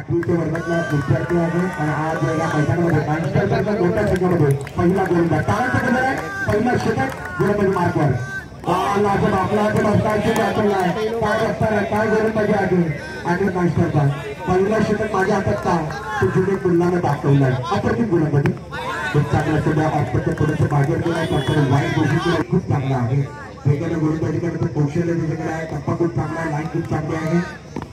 8वीच्या वर्गातला विद्यार्थी आहे आणि आज या मैदानामध्ये माइंस्टरचा मोठ्या संख्येमध्ये पहिला गोलंदाज ताराचा गोल आहे. पहिला षटक गोलंदाजी मार्कवर काय रस्ता आहे काय गोलंदाजी आहे आणि माइंस्टरचा पहिला षटक माझ्या हातात का तो जुने पुन्हा दाखवलाय. अप्रतिम गोलंदाजी खूप चांगला सध्या ऑफरच्या थोडंसं बाहेर गेला आहे. वाईट घोषित खूप चांगला आहे. वेगळ्या गोलंदाजी करण्याचं कौशल्य त्याच्याकडे आहे. टप्पा खूप चांगला आहे. लाईन खूप चांगली आहे.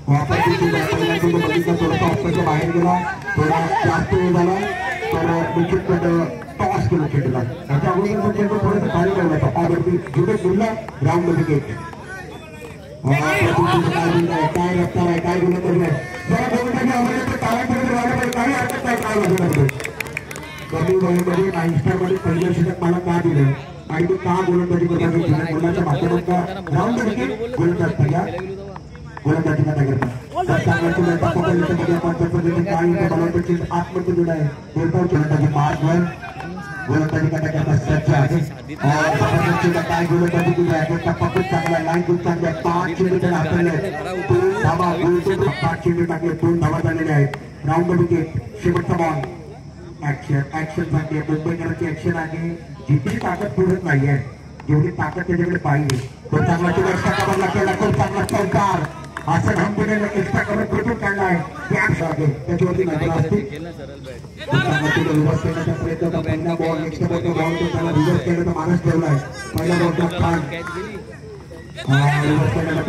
थोडासा ऑफरच्या बाहेर गेला थोडा जास्त वेळ झाला तर विकेटकडं टॉस केला खेळला. त्याच्या अगोदर चेंडू थोडंसं खाली ठेवला टप्पावरती जुबे बोलला ग्राउंड मध्ये गेट काय रफ्तार आहे काय गोलंदाजी आहे. जरा गोलंदाजी आवडलं तर तारांमध्ये व्हायला पाहिजे. काही हरकत नाही काय गोलंदाजी कमी वयामध्ये माइंस्टरमध्ये पहिलं षटक मला का दिलं आणि ते का गोलंदाजी करता मुलाच्या माध्यमातून ग्राउंड मध्ये गोलंदाज पहिला गोलंदाजी करता आतमध्ये जुड़ा है गोलंदाजी मार्कवर गोलंदाजी करता सज्ज आहे. काय गोलंदाजी केली आहे टप्पा खूप चांगला लाईन खूप चांगली आहे. 5 चेंडू त्याने हाताळले 2 धावा 5 चेंडू टाकले 2 धावा झालेले आहेत. राऊंड विकेट शेवटचा बॉल ऍक्शन साठी मुंबईकरांची ऍक्शन आहे. जितकी ताकद पुरत नाहीये जेवढी ताकद त्याच्याकडे पाहिजे तो चांगला एक्स्ट्रा कव्हरला केला खूप चांगला चौकार असं घामपणे एक्स्ट्रा कव्हर कुठून काढलाय त्याच्यावरती नजर असते. रिव्हर्स करण्याचा प्रयत्न होता. पहिला बॉल नेक्स्ट बॉल तो त्याला रिव्हर्स केल्याचा मानस ठेवलाय. पहिला बॉलचा खान रिव्हर्स करण्याचा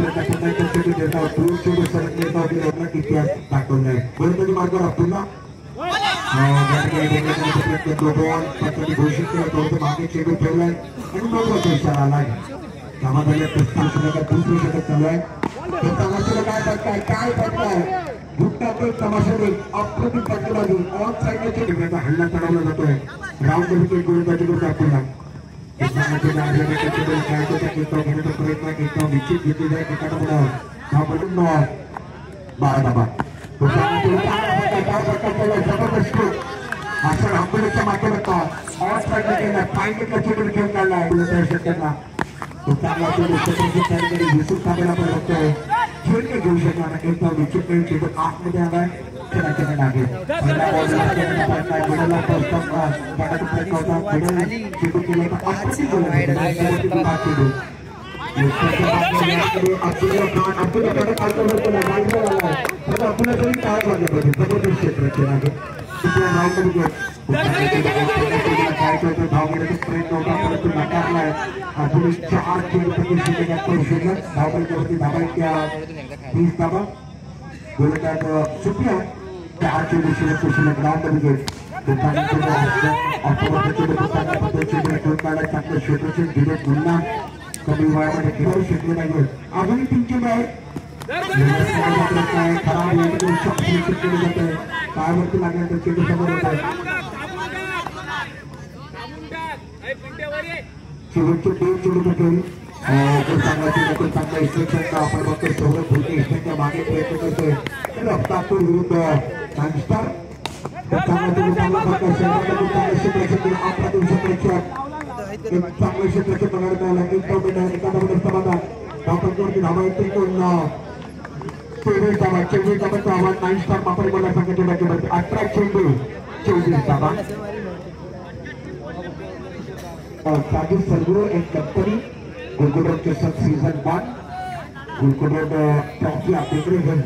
प्रयत्न इतिहास दाखवलाय. गोलंदाजी मार्गावर पुन्हा घोषित केलं थोडंसं मागे चेंडू ठेवलाय आणि बरोबर इशारा आलाय. समाधानी दुसरी षटक चालू आहे. काय फटकाय काय फटकाय भुट्टाचे तमाशाने अप्रतिम फटकेबाजी ऑन साईडच्या हल्ला चढवला जातोय. राऊंड विकेट गोलंदाजी करतो पुन्हा घेण्याचा प्रयत्न घेतो निश्चित घेतली जाईल. एखादा पुढं 12 धाबा जबरदस्त असं रामपुरीच्या माध्यमातून ऑन साईडला केला पायनेटला चेंडू घेऊन काढलाय. षटकांना चांगला विसून काढायला पण बघतोय खेळणे घेऊ शकणार एकदा विकेट चेंडू आतमध्ये आलाय. चेंडू केला धाव घेण्याचा प्रयत्न होता परंतु नाकारलाय. अजून 4 चेंडू धावपैकी धावा 20 धावा गोलंदाज सुप्रिया 4 चेंडू शिल्लक ग्राउंड विकेट पुन्हा कमी वयामध्ये खेळू शकले नाही. अजूनही 3 चेंडू आहेत. खराब केले जाते पायावरती लागल्यानंतर चेंडू समोर होत आहे. शेवटचे 2 चेंडू पटवून चांगला इस्टेशनचा आपण बघतोय. सौरभ भोटे इस्टेशनच्या मागे प्रयत्न करतोय. रफ्तापूर विरुद्ध माइंस्टर चांगला क्षेत्राचे पगार मिळाला. एका समाधान धावपैकीवरती धावा येते 23 धावांचं आव्हान माइंस्टर मापरी बोला संघाच्या बॅटमध्ये 18 चेंडू 24 धावा. साजिद सरगुरो एक कंपनी गुलकोट के सब सीजन 1 गुलकोट ट्रॉफी आप देख रहे हैं.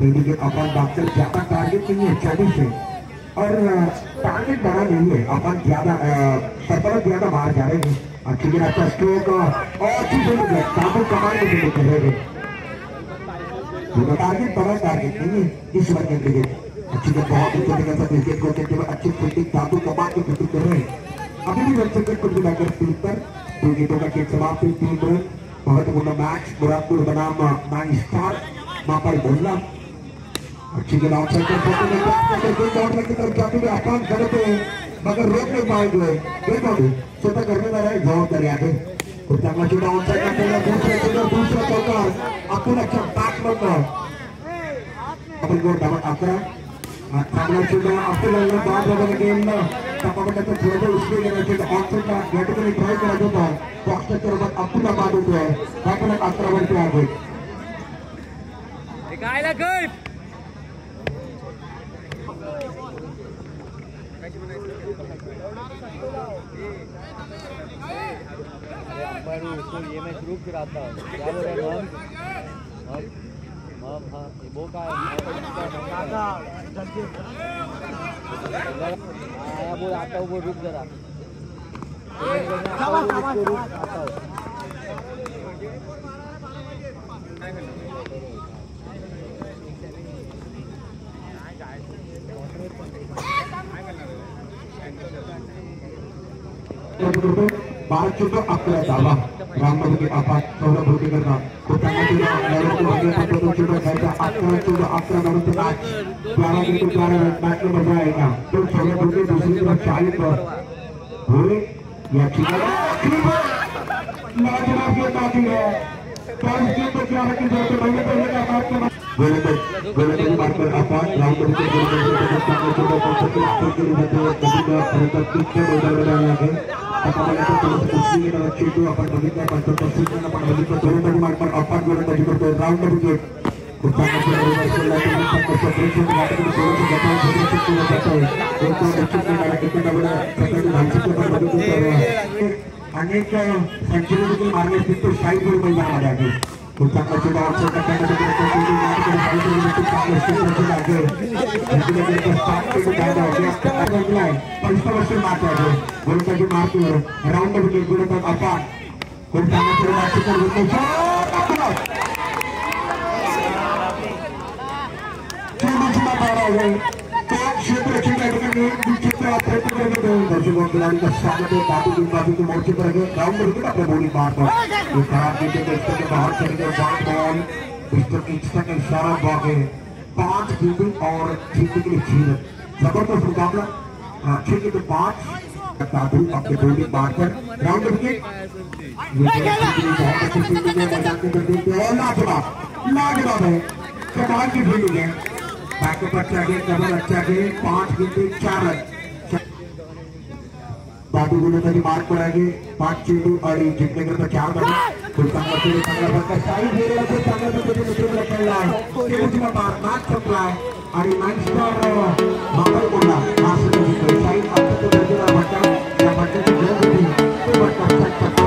लेकिन अपन डॉक्टर ज्यादा टारगेट नहीं है 24 है और टारगेट बड़ा नहीं है. अपन ज्यादा सरफराज ज्यादा बाहर जा रहे हैं. अच्छी अच्छा स्ट्रोक और अच्छी काबू कमाल में कर रहे हैं. टारगेट बड़ा टारगेट नहीं है इस बार के क्रिकेट अच्छी बहुत क्रिकेट को कहते हुए अच्छी फील्डिंग काबू कमा के फील्डिंग कर रहे हैं. अभी भी वर्ष क्रिकेट को मिलाकर 3 पर 2 गेटों का खेल समाप्ति 3 रन महत्वपूर्ण मैच मुरादपुर बनाम माइंस्टर मापर बोलना अच्छी गेंद आउटसाइड की तरफ जाते हुए आसान करते हैं मगर रोक नहीं पाएंगे. स्वतः करने वाला है जवाबदारी आगे चांगला चेंडू आउटसाइड दूसरा चौकार आपण अच्छा बॅक नंबर आपण गोल धावा 11 चांगला चेंडू आपल्याला बाद वगैरे गेला टप्पापट्ट्याचा थोडं उचलून गेला ऑफसाइडला या ठिकाणी ट्राय करायचा होता. बॉक्सच्या सोबत आपला बाद होतोय. आपण 11 वरती आहे. अंपायर उसको ये मैच रुक कराता है क्या बोल रहे हैं हम हाँ वो का आया वो आता वो रुक जरा भारत चुका अकरा दावा रामबाबू के आपा सौरभ भोगे करना कोटांगा चुका लेवल को आगे तक तो चुका ऐसा अकरा नंबर पे मैच 12 के 12 मैच में बजा आएगा तो सौरभ भोगे दूसरी तरफ 40 पर भोले या चुका लाजवाब ये बाकी है पांच के तो क्या है कि जो तो पहले का बात करना गोले को मार कर आपा रामबाबू के गोले को चुका के लिए पीछे बोलर बनाया है अपने को कुश्ती के अच्छे तो अपन बगीचा पर तो सीखना अपन बगीचा दोनों बड़ी मार पर अपन गोले का जिक्र तो राउंड विकेट कुत्ता के रिवर्सल लाइन में तक सेपरेशन बात के दोनों को बचाव करने की कोशिश करता है उनको बच्चों के डाला कितना बड़ा सेकंड भांसी के पर बगीचा कर रहा है अनेक सेंचुरी के मारने से तो शायद गोल बन जाना जाएगा कुत्ता का चुनाव से टक्कर के लिए तो तीन मैच के साइड में कुत्ता के स्टेशन से आगे लेकिन के स्टार्ट के डायरा हो गया अगला है पंचम से मार है गोल का जो मार के राउंड में गोल का अपा कुत्ता का चुनाव से गोल को चुनाव मारा है तो क्षेत्र क्षेत्र के क्षेत्र प्रयत्न करके दर्शकों खिलाड़ी का स्वागत है बाबू के मोर्चे पर है राउंड में अपने बॉडी मार पर ये खराब नीचे के स्तर के बाहर चले गए बाउंड बॉल मिस्टर किंग्स्टन का इशारा बॉल है 5 फील्डिंग और जीतने के लिए 6 जबरदस्त मुकाबला 6 के 5 बाबू अपने बॉडी मार पर राउंड विकेट बहुत अच्छी फील्डिंग है मैदान के अंदर देखते हैं लाजवाब है कमाल की फील्डिंग है बैकअप अच्छा है कवर अच्छा है 5 गिनती 4 रन बाबू गोले का मार्क पर आगे 5 चेंडू और जीतने के 4 रन कुल संघर्ष में संग्रह का साइड घेरे को संग्रह में मित्र खेल रहा है तेज का मार मैच सप्लाई और मैच पर मामल बोला मास्टर की साइड अब तो दर्जन बच्चा या बच्चे की जरूरत नहीं तो बच्चा